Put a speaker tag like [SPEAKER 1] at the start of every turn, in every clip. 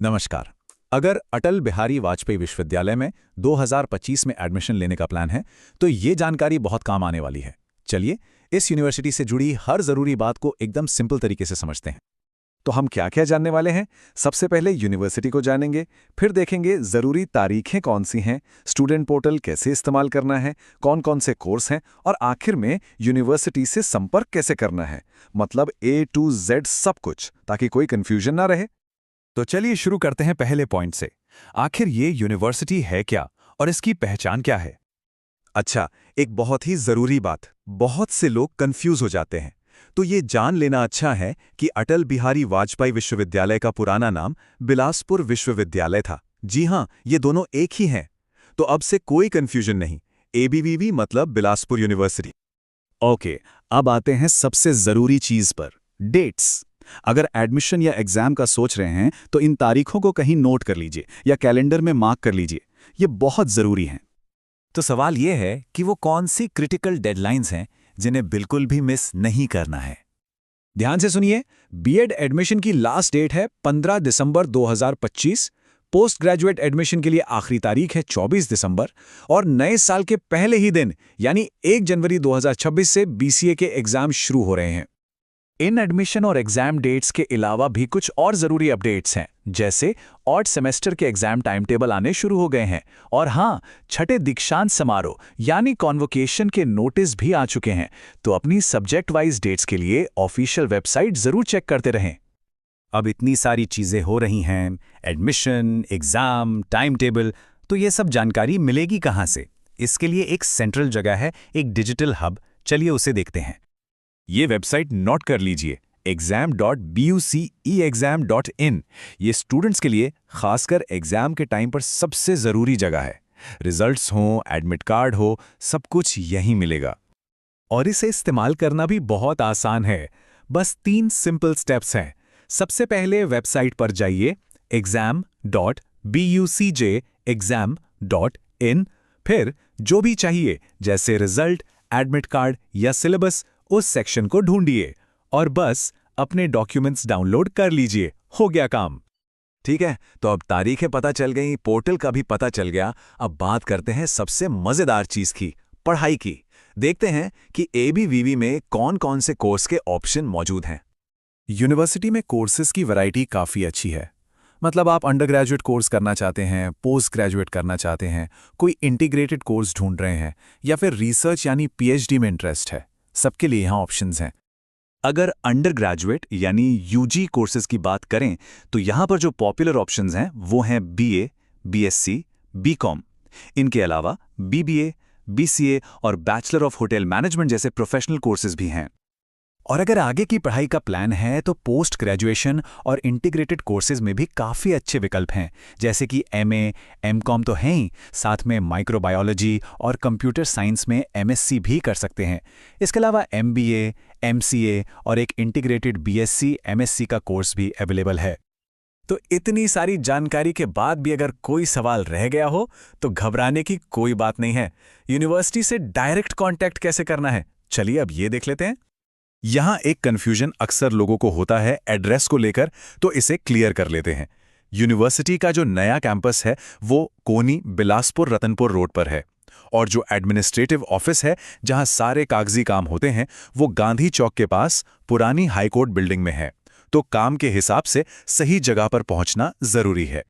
[SPEAKER 1] नमस्कार। अगर अटल बिहारी वाजपेयी विश्वविद्यालय में 2025 में एडमिशन लेने का प्लान है, तो ये जानकारी बहुत काम आने वाली है। चलिए, इस यूनिवर्सिटी से जुड़ी हर ज़रूरी बात को एकदम सिंपल तरीके से समझते हैं।
[SPEAKER 2] तो हम क्या क्या जानने वाले हैं? सबसे पहले यूनिवर्सिटी को जानेंगे, फिर देखेंगे ज़रूरी तारीखें कौन सी हैं, स्टूडेंट पोर्टल कैसे इस्तेमाल करना है, कौन कौन से कोर्स हैं, और आखिर में यूनिवर्सिटी से संपर्क कैसे करना है। मतलब A to Z सब कुछ, ताकि कोई कन्फ्यूजन ना रहे।
[SPEAKER 1] तो चलिए शुरू करते हैं पहले पॉइंट से। आखिर ये यूनिवर्सिटी है क्या और इसकी पहचान क्या है?
[SPEAKER 2] अच्छा, एक बहुत ही ज़रूरी बात, बहुत से लोग कंफ्यूज हो जाते हैं। तो ये जान लेना अच्छा है कि अटल बिहारी वाजपेयी विश्वविद्यालय का पुराना नाम बिलासपुर विश्वविद्यालय था। जी हाँ, ये दोनों एक ही हैं। तो अब से कोई कंफ्यूजन नहीं, ABVV मतलब बिलासपुर यूनिवर्सिटी।
[SPEAKER 1] ओके, अब आते हैं सबसे ज़रूरी चीज़ पर, डेट्स। अगर एडमिशन या एग्ज़ाम का सोच रहे हैं तो इन तारीखों को कहीं नोट कर लीजिए या कैलेंडर में मार्क कर लीजिए। ये बहुत ज़रूरी हैं। तो सवाल ये है कि वो कौन सी क्रिटिकल डेडलाइंस हैं जिन्हें बिल्कुल भी मिस नहीं करना है। ध्यान से सुनिए, बीएड एडमिशन की लास्ट डेट है 15 दिसंबर 2025, पोस्ट ग्रेजुएट एडमिशन के लिए आखिरी तारीख है 24 दिसंबर, और नए साल के पहले ही दिन यानी 1 जनवरी 2026 से BCA के एग्जाम शुरू हो रहे हैं। इन एडमिशन और एग्जाम डेट्स के अलावा भी कुछ और ज़रूरी अपडेट्स हैं, जैसे ऑड सेमेस्टर के एग्जाम टाइम टेबल आने शुरू हो गए हैं, और हाँ, छठे दीक्षांत समारोह यानी कॉन्वोकेशन के नोटिस भी आ चुके हैं। तो अपनी सब्जेक्ट वाइज डेट्स के लिए ऑफिशियल वेबसाइट ज़रूर चेक करते रहें। अब इतनी सारी चीज़ें हो रही हैं, एडमिशन, एग्ज़ाम, टाइम टेबल, तो ये सब जानकारी मिलेगी कहाँ से? इसके लिए एक सेंट्रल जगह है, एक डिजिटल हब। चलिए उसे देखते हैं। ये वेबसाइट नोट कर लीजिए, exam.buceexam.in। ये स्टूडेंट्स के लिए खासकर एग्जाम के टाइम पर सबसे ज़रूरी जगह है। रिजल्ट्स हों, एडमिट कार्ड हो, सब कुछ यहीं मिलेगा। और इसे इस्तेमाल करना भी बहुत आसान है। बस 3 सिंपल स्टेप्स हैं। सबसे पहले वेबसाइट पर जाइए, exam.bucjexam.in। फिर जो भी चाहिए, जैसे रिजल्ट, एडमिट कार्ड या सिलेबस, उस सेक्शन को ढूंढिए और बस अपने डॉक्यूमेंट्स डाउनलोड कर लीजिए। हो गया काम।
[SPEAKER 2] ठीक है, तो अब तारीखें पता चल गई, पोर्टल का भी पता चल गया। अब बात करते हैं सबसे मज़ेदार चीज़ की, पढ़ाई की। देखते हैं कि ABVV में कौन कौन से कोर्स के ऑप्शन मौजूद हैं।
[SPEAKER 1] यूनिवर्सिटी में कोर्सेज की वैरायटी काफ़ी अच्छी है। मतलब आप अंडर ग्रेजुएट कोर्स करना चाहते हैं, पोस्ट ग्रेजुएट करना चाहते हैं, कोई इंटीग्रेटेड कोर्स ढूंढ रहे हैं, या फिर रिसर्च यानी PhD में इंटरेस्ट है, सबके लिए यहाँ ऑप्शंस हैं। अगर अंडर ग्रेजुएट यानी UG कोर्सेज की बात करें तो यहाँ पर जो पॉपुलर ऑप्शंस हैं वो हैं BA, BSc, BCom। इनके अलावा BBA, BCA और बैचलर ऑफ होटल मैनेजमेंट जैसे प्रोफेशनल कोर्सेज भी हैं। और अगर आगे की पढ़ाई का प्लान है तो पोस्ट ग्रेजुएशन और इंटीग्रेटेड कोर्सेज में भी काफ़ी अच्छे विकल्प हैं, जैसे कि MA, MCom तो हैं ही, साथ में माइक्रोबायोलॉजी और कंप्यूटर साइंस में MSc भी कर सकते हैं। इसके अलावा MBA, MCA और एक इंटीग्रेटेड BSc, MSc का कोर्स भी अवेलेबल है। तो इतनी सारी जानकारी के बाद भी अगर कोई सवाल रह गया हो तो घबराने की कोई बात नहीं है। यूनिवर्सिटी से डायरेक्ट कॉन्टैक्ट कैसे करना है, चलिए अब ये देख लेते हैं। यहाँ एक कन्फ्यूजन अक्सर लोगों को होता है एड्रेस को लेकर, तो इसे क्लियर कर लेते हैं। यूनिवर्सिटी का जो नया कैंपस है वो कोनी बिलासपुर रतनपुर रोड पर है, और जो एडमिनिस्ट्रेटिव ऑफिस है जहाँ सारे कागजी काम होते हैं वो गांधी चौक के पास पुरानी हाईकोर्ट बिल्डिंग में है। तो काम के हिसाब से सही जगह पर पहुंचना जरूरी है।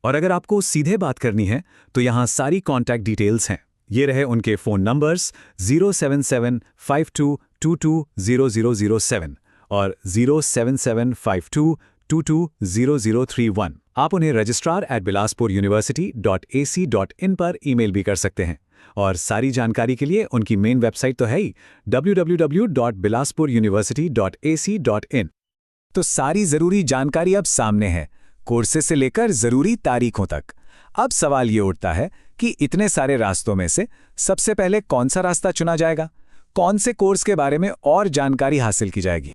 [SPEAKER 1] और अगर आपको सीधे बात करनी है तो यहाँ सारी कॉन्टैक्ट डिटेल्स हैं। ये रहे उनके फ़ोन नंबर्स 07752220007 और 07752220031। आप उन्हें registrar@bilaspuruniversity.ac.in पर ईमेल भी कर सकते हैं। और सारी जानकारी के लिए उनकी मेन वेबसाइट तो है ही, www.bilaspuruniversity.ac.in। तो सारी ज़रूरी जानकारी अब सामने है, कोर्सेज से लेकर ज़रूरी तारीखों तक। अब सवाल ये उठता है कि इतने सारे रास्तों में से सबसे पहले कौन सा रास्ता चुना जाएगा, कौन से कोर्स के बारे में और जानकारी हासिल की जाएगी।